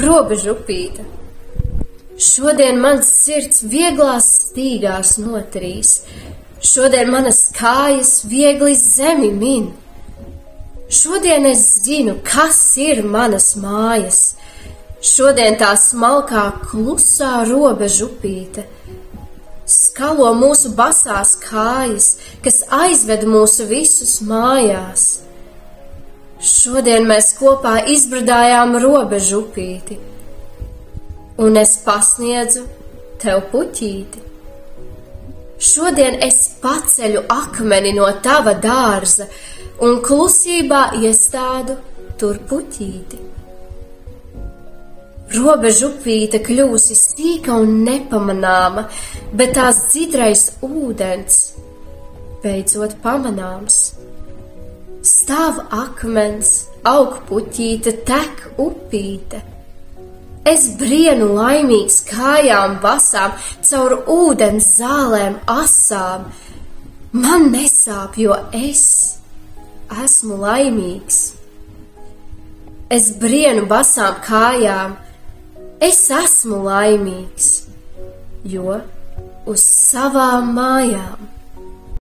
robežupīte. Šodien mans sirds vieglās stīgās notrīs, šodien manas kājas viegli zemi min. Šodien es zinu, kas ir manas mājas, šodien tā smalkā klusā robežupīte skalo mūsu basās kājas, kas aizved mūsu visus mājās. Šodien mēs kopā izbradājām robežupīti, un es pasniedzu tev puķīti. Šodien es paceļu akmeni no tava dārza un klusībā iestādu tur puķīti. Robežupīte kļūsi sīka un nepamanāma, bet tās dzidrais ūdens beidzot pamanāms. Stāv akmens, aug puķīte, tek upīte. Es brienu laimīgs kājām basām, caur ūdens zālēm asām. Man nesāp, jo es esmu laimīgs. Es brienu basām kājām, es esmu laimīgs, jo uz savām mājām